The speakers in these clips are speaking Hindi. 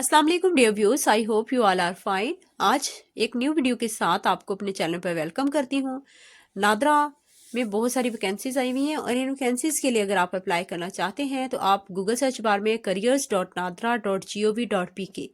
अस्सलाम वालेकुम dear viewers, I hope you all are fine. आज एक न्यू वीडियो के साथ आपको अपने चैनल पर वेलकम करती हूँ। नादरा में बहुत सारी वैकेंसीज आई हुई हैं और इन वैकेंसीज के लिए अगर आप अप्लाई करना चाहते हैं तो आप गूगल सर्च बार में careers.nadra.gov.pk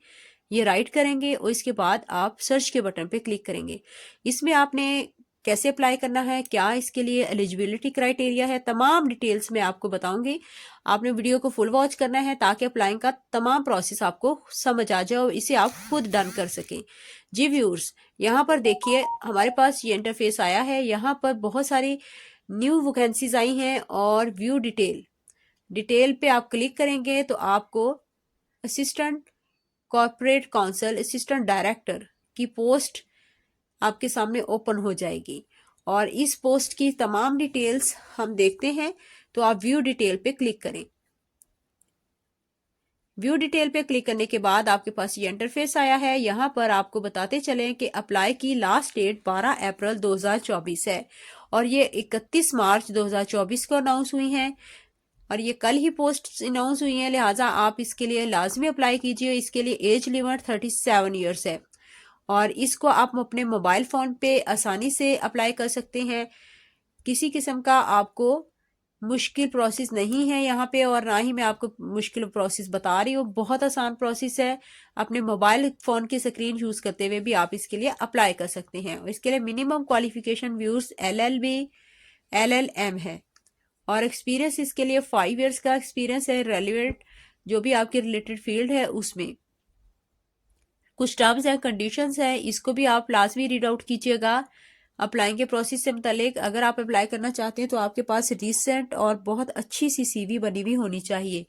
ये राइट करेंगे और इसके बाद आप सर्च के बटन पे क्लिक करेंगे। इसमें आपने कैसे अप्लाई करना है, क्या इसके लिए एलिजिबिलिटी क्राइटेरिया है, तमाम डिटेल्स मैं आपको बताऊंगी। आपने वीडियो को फुल वॉच करना है ताकि अप्लाइंग का तमाम प्रोसेस आपको समझ आ जाए और इसे आप खुद डन कर सकें। जी व्यूअर्स, यहाँ पर देखिए हमारे पास ये इंटरफेस आया है। यहाँ पर बहुत सारी न्यू वैकेंसीज आई हैं और व्यू डिटेल पे आप क्लिक करेंगे तो आपको assistant corporate council assistant director की पोस्ट आपके सामने ओपन हो जाएगी और इस पोस्ट की तमाम डिटेल्स हम देखते हैं। तो आप व्यू डिटेल पे क्लिक करें। व्यू डिटेल पे क्लिक करने के बाद आपके पास ये इंटरफेस आया है। यहाँ पर आपको बताते चलें कि अप्लाई की लास्ट डेट 12 अप्रैल 2024 है और ये 31 मार्च 2024 को अनाउंस हुई है और ये कल ही पोस्ट अनाउंस हुई है, लिहाजा आप इसके लिए लाजमी अप्लाई कीजिए। इसके लिए एज लिमिट 37 ईयर्स है और इसको आप अपने मोबाइल फ़ोन पे आसानी से अप्लाई कर सकते हैं। किसी किस्म का आपको मुश्किल प्रोसेस नहीं है यहाँ पे और ना ही मैं आपको मुश्किल प्रोसेस बता रही हूँ। बहुत आसान प्रोसेस है। अपने मोबाइल फ़ोन की स्क्रीन यूज़ करते हुए भी आप इसके लिए अप्लाई कर सकते हैं। और इसके लिए minimum qualification viewers LLB LLM है और एक्सपीरियंस इसके लिए 5 ईयर्स का एक्सपीरियंस है। रेलिवेंट जो भी आपके रिलेटेड फील्ड है उसमें कुछ टर्म्स एंड कंडीशंस हैं, इसको भी आप लाजमी रीड आउट कीजिएगा। अप्लाई के प्रोसेस से मुतालिक अगर आप अप्लाई करना चाहते हैं तो आपके पास रिसेंट और बहुत अच्छी सी CV बनी हुई होनी चाहिए।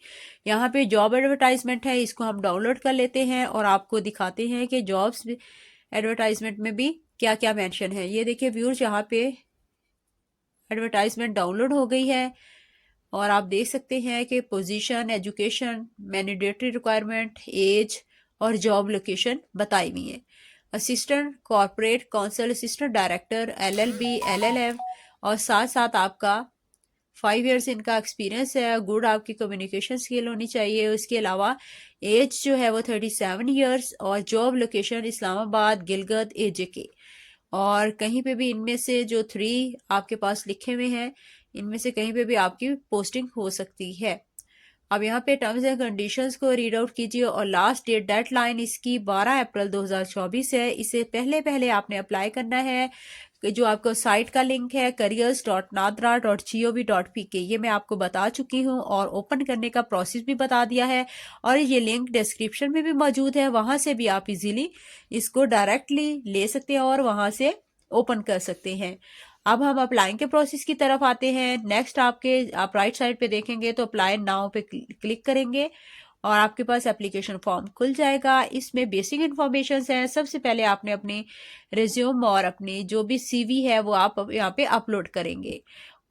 यहाँ पे जॉब एडवर्टाइजमेंट है, इसको हम डाउनलोड कर लेते हैं और आपको दिखाते हैं कि जॉब्स एडवर्टाइजमेंट में भी क्या क्या मेंशन है। ये देखिए व्यूअर्स, यहाँ पे एडवर्टाइजमेंट डाउनलोड हो गई है और आप देख सकते हैं कि position, education, mandatory requirement, age और जॉब लोकेशन बताई हुई है। Assistant corporate council assistant director LLB LLM और साथ साथ आपका 5 ईयर्स इनका एक्सपीरियंस है। गुड आपकी कम्युनिकेशन स्किल होनी चाहिए। उसके अलावा एज जो है वो 37 ईयर्स और job location Islamabad, Gilgit, AJK। और कहीं पे भी इनमें से जो 3 आपके पास लिखे हुए हैं इनमें से कहीं पे भी आपकी पोस्टिंग हो सकती है। अब यहाँ पे टर्म्स एंड कंडीशंस को रीड आउट कीजिए और लास्ट डेडलाइन इसकी 12 अप्रैल 2024 है। इसे पहले आपने अप्लाई करना है। जो आपको साइट का लिंक है careers.nadra.gov.pk ये मैं आपको बता चुकी हूँ और ओपन करने का प्रोसेस भी बता दिया है और ये लिंक डिस्क्रिप्शन में भी मौजूद है। वहां से भी आप इजीली इसको डायरेक्टली ले सकते हैं और वहां से ओपन कर सकते हैं। अब हम अप्लाई के प्रोसेस की तरफ आते हैं। नेक्स्ट आप राइट साइड पे देखेंगे तो अप्लाई नाउ पे क्लिक करेंगे और आपके पास एप्लीकेशन फॉर्म खुल जाएगा। इसमें बेसिक इन्फॉर्मेशन है। सबसे पहले आपने अपने रिज्यूम और अपनी जो भी CV है वो आप यहाँ पे अपलोड करेंगे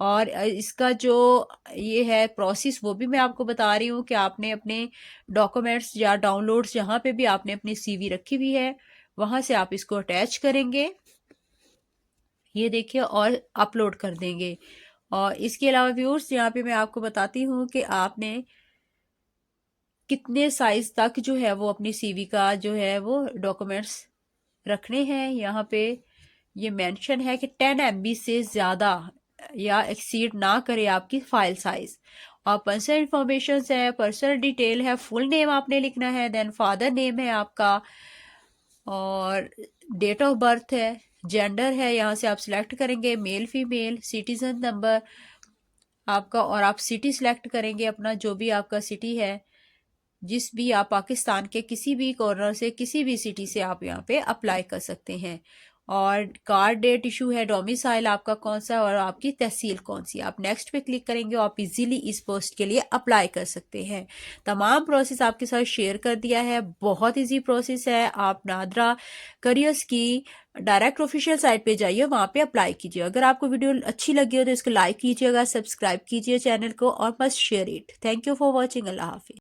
और इसका जो ये है प्रोसेस वो भी मैं आपको बता रही हूँ कि आपने अपने डॉक्यूमेंट्स या डाउनलोड्स जहाँ पे भी आपने अपनी CV रखी हुई है वहां से आप इसको अटैच करेंगे, ये देखिए, और अपलोड कर देंगे। और इसके अलावा व्यूअर्स यहाँ पे मैं आपको बताती हूँ कि आपने कितने साइज तक जो है वो अपनी CV का जो है वो डॉक्यूमेंट्स रखने हैं। यहाँ पे ये मेंशन है कि 10 MB से ज़्यादा या एक्सीड ना करे आपकी फाइल साइज। और पर्सनल इंफॉर्मेशन है, पर्सनल डिटेल है, फुल नेम आपने लिखना है, देन फादर नेम है आपका और डेट ऑफ बर्थ है, जेंडर है, यहाँ से आप सिलेक्ट करेंगे मेल फीमेल, सिटीजन नंबर आपका और आप सिटी सिलेक्ट करेंगे अपना जो भी आपका सिटी है। जिस भी आप पाकिस्तान के किसी भी कॉर्नर से किसी भी सिटी से आप यहाँ पे अप्लाई कर सकते हैं। और कार्ड डेट इशू है, डोमिसाइल आपका कौन सा और आपकी तहसील कौन सी। आप नेक्स्ट पे क्लिक करेंगे और आप इजीली इस पोस्ट के लिए अप्लाई कर सकते हैं। तमाम प्रोसेस आपके साथ शेयर कर दिया है, बहुत इजी प्रोसेस है। आप नादरा करियर्स की डायरेक्ट ऑफिशियल साइट पे जाइए, वहां पे अप्लाई कीजिए। अगर आपको वीडियो अच्छी लगी हो तो इसको लाइक कीजिएगा, सब्सक्राइब कीजिए चैनल को और must share it. Thank you for watching. Allah Hafiz.